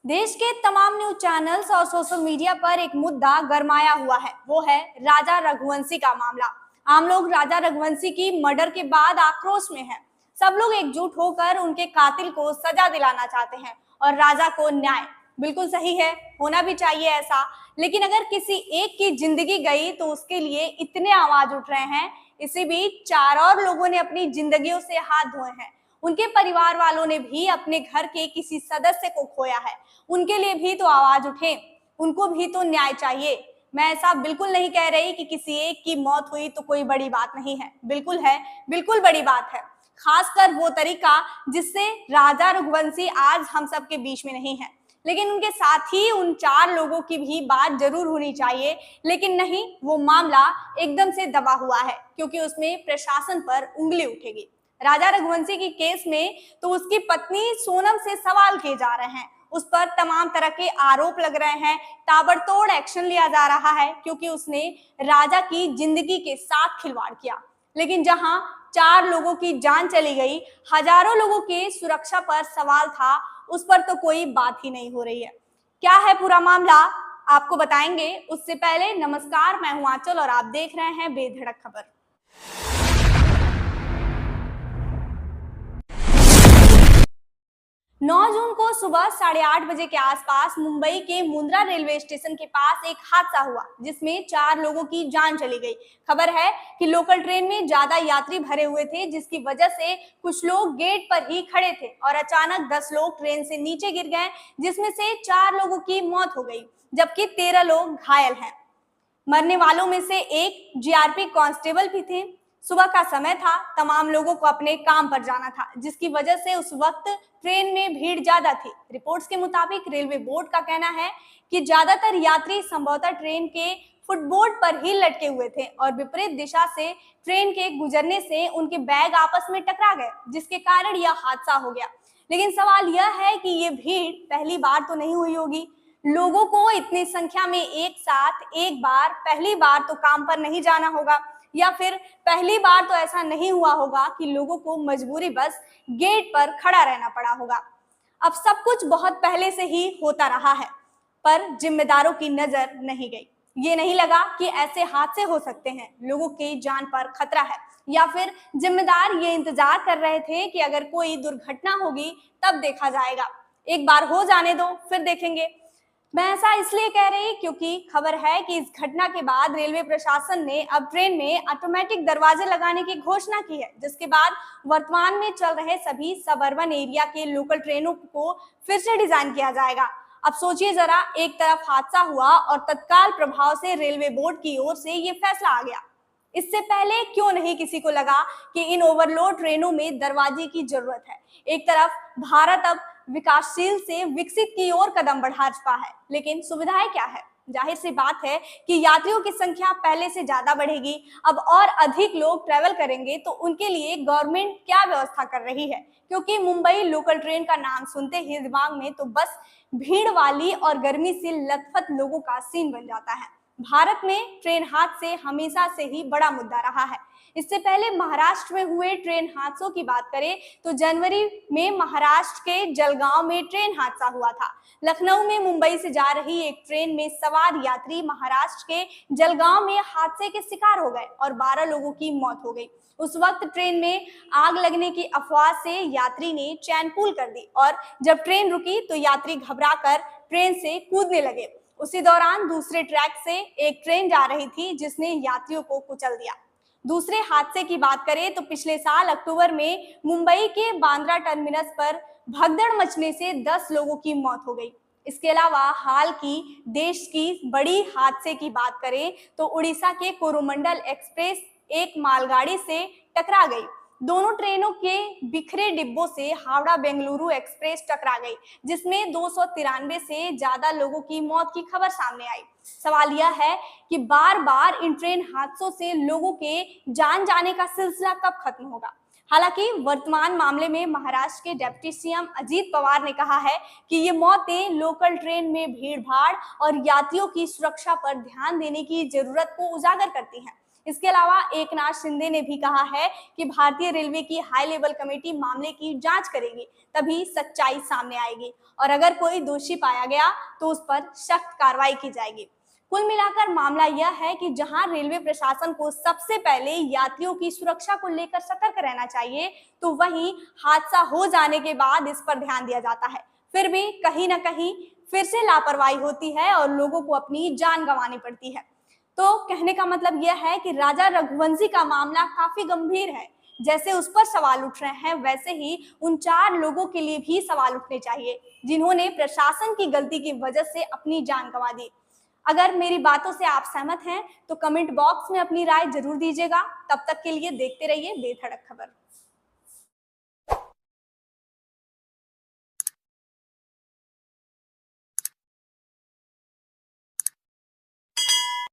देश के तमाम न्यूज चैनल्स और सोशल मीडिया पर एक मुद्दा गरमाया हुआ है, वो है राजा रघुवंशी का मामला। आम लोग राजा रघुवंशी की मर्डर के बाद आक्रोश में हैं। सब लोग एकजुट होकर उनके कातिल को सजा दिलाना चाहते हैं और राजा को न्याय। बिल्कुल सही है, होना भी चाहिए ऐसा। लेकिन अगर किसी एक की जिंदगी गई तो उसके लिए इतने आवाज उठ रहे हैं। इसी बीच 4 और लोगों ने अपनी जिंदगियों से हाथ धोए हैं। उनके परिवार वालों ने भी अपने घर के किसी सदस्य को खोया है। उनके लिए भी तो आवाज उठे, उनको भी तो न्याय चाहिए। मैं ऐसा बिल्कुल नहीं कह रही कि किसी एक की मौत हुई तो कोई बड़ी बात नहीं है, बिल्कुल है, बिल्कुल बड़ी बात है। खासकर वो तरीका जिससे राजा रघुवंशी आज हम सब के बीच में नहीं है। लेकिन उनके साथ ही उन 4 लोगों की भी बात जरूर होनी चाहिए। लेकिन नहीं, वो मामला एकदम से दबा हुआ है क्योंकि उसमें प्रशासन पर उंगली उठेगी। राजा रघुवंशी की केस में तो उसकी पत्नी सोनम से सवाल किए जा रहे हैं, उस पर तमाम तरह के आरोप लग रहे हैं। ताबड़तोड़ एक्शन लिया जा रहा है क्योंकि उसने राजा की जिंदगी के साथ खिलवाड़ किया। लेकिन जहां 4 लोगों की जान चली गई, हजारों लोगों के सुरक्षा पर सवाल था, उस पर तो कोई बात ही नहीं हो रही है। क्या है पूरा मामला, आपको बताएंगे। उससे पहले नमस्कार, मैं हूं आंचल और आप देख रहे हैं बेधड़क खबर। 9 जून को सुबह 8:30 बजे के आसपास मुंबई के मुंद्रा रेलवे स्टेशन के पास एक हादसा हुआ जिसमें 4 लोगों की जान चली गई। खबर है कि लोकल ट्रेन में ज्यादा यात्री भरे हुए थे, जिसकी वजह से कुछ लोग गेट पर ही खड़े थे और अचानक 10 लोग ट्रेन से नीचे गिर गए, जिसमें से 4 लोगों की मौत हो गई जबकि 13 लोग घायल हैं। मरने वालों में से एक जीआरपी कांस्टेबल भी थे। सुबह का समय था, तमाम लोगों को अपने काम पर जाना था, जिसकी वजह से उस वक्त ट्रेन में भीड़ ज्यादा थी। रिपोर्ट्स के मुताबिक रेलवे बोर्ड का कहना है कि ज्यादातर यात्री संभवतः ट्रेन के फुटबोर्ड पर ही लटके हुए थे और विपरीत दिशा से ट्रेन के गुजरने से उनके बैग आपस में टकरा गए, जिसके कारण यह हादसा हो गया। लेकिन सवाल यह है कि ये भीड़ पहली बार तो नहीं हुई होगी। लोगों को इतनी संख्या में एक साथ एक बार पहली बार तो काम पर नहीं जाना होगा, या फिर पहली बार तो ऐसा नहीं हुआ होगा कि लोगों को मजबूरी बस गेट पर खड़ा रहना पड़ा होगा। अब सब कुछ बहुत पहले से ही होता रहा है, पर जिम्मेदारों की नजर नहीं गई। ये नहीं लगा कि ऐसे हादसे हो सकते हैं, लोगों की जान पर खतरा है, या फिर जिम्मेदार ये इंतजार कर रहे थे कि अगर कोई दुर्घटना होगी तब देखा जाएगा, एक बार हो जाने दो फिर देखेंगे। मैं ऐसा इसलिए कह रही क्योंकि खबर है कि इस घटना के बाद रेलवे प्रशासन ने अब ट्रेन में ऑटोमेटिक दरवाजे लगाने की घोषणा की है, जिसके बाद वर्तमान में चल रहे सभी सब अर्बन एरिया के लोकल ट्रेनों को फिर से डिजाइन किया जाएगा। अब सोचिए जरा, एक तरफ हादसा हुआ और तत्काल प्रभाव से रेलवे बोर्ड की ओर से ये फैसला आ गया। इससे पहले क्यों नहीं किसी को लगा कि इन ओवरलोड ट्रेनों में दरवाजे की जरूरत है। एक तरफ भारत अब विकासशील से विकसित की ओर कदम बढ़ा चुका है, लेकिन सुविधाएं क्या है? जाहिर सी बात है कि यात्रियों की संख्या पहले से ज्यादा बढ़ेगी। अब और अधिक लोग ट्रेवल करेंगे तो उनके लिए गवर्नमेंट क्या व्यवस्था कर रही है? क्योंकि मुंबई लोकल ट्रेन का नाम सुनते ही दिमाग में तो बस भीड़ वाली और गर्मी से लथपथ लोगों का सीन बन जाता है। भारत में ट्रेन हादसे हमेशा से ही बड़ा मुद्दा रहा है। इससे पहले महाराष्ट्र में हुए ट्रेन हादसों की बात करें तो जनवरी में महाराष्ट्र के जलगांव में ट्रेन हादसा हुआ था। लखनऊ में मुंबई से जा रही एक ट्रेन में सवार यात्री महाराष्ट्र के जलगांव में हादसे के शिकार हो गए और 12 लोगों की मौत हो गई। उस वक्त ट्रेन में आग लगने की अफवाह से यात्री ने चैन पुल कर दी और जब ट्रेन रुकी तो यात्री घबराकर ट्रेन से कूदने लगे। उसी दौरान दूसरे ट्रैक से एक ट्रेन जा रही थी जिसने यात्रियों को कुचल दिया। दूसरे हादसे की बात करें तो पिछले साल अक्टूबर में मुंबई के बांद्रा टर्मिनस पर भगदड़ मचने से 10 लोगों की मौत हो गई। इसके अलावा हाल की देश की बड़ी हादसे की बात करें तो उड़ीसा के कोरोमंडल एक्सप्रेस एक मालगाड़ी से टकरा गई। दोनों ट्रेनों के बिखरे डिब्बों से हावड़ा बेंगलुरु एक्सप्रेस टकरा गई, जिसमें 293 से ज्यादा लोगों की मौत की खबर सामने आई। सवाल यह है कि बार बार इन ट्रेन हादसों से लोगों के जान जाने का सिलसिला कब खत्म होगा? हालांकि वर्तमान मामले में महाराष्ट्र के डिप्टी सीएम अजीत पवार ने कहा है कि ये मौतें लोकल ट्रेन में भीड़ भाड़ और यात्रियों की सुरक्षा पर ध्यान देने की जरूरत को उजागर करती हैं। इसके अलावा एकनाथ शिंदे ने भी कहा है कि भारतीय रेलवे की हाई लेवल कमेटी मामले की जांच करेगी, तभी सच्चाई सामने आएगी और अगर कोई दोषी पाया गया तो उस पर सख्त कार्रवाई की जाएगी। कुल मिलाकर मामला यह है कि जहां रेलवे प्रशासन को सबसे पहले यात्रियों की सुरक्षा को लेकर सतर्क रहना चाहिए, तो वहीं हादसा हो जाने के बाद इस पर ध्यान दिया जाता है। फिर भी कहीं ना कहीं फिर से लापरवाही होती है और लोगों को अपनी जान गंवानी पड़ती है। तो कहने का मतलब यह है कि राजा रघुवंशी का मामला काफी गंभीर है। जैसे उस पर सवाल उठ रहे हैं, वैसे ही उन 4 लोगों के लिए भी सवाल उठने चाहिए जिन्होंने प्रशासन की गलती की वजह से अपनी जान गंवा दी। अगर मेरी बातों से आप सहमत हैं तो कमेंट बॉक्स में अपनी राय जरूर दीजिएगा। तब तक के लिए देखते रहिए बेधड़क खबर।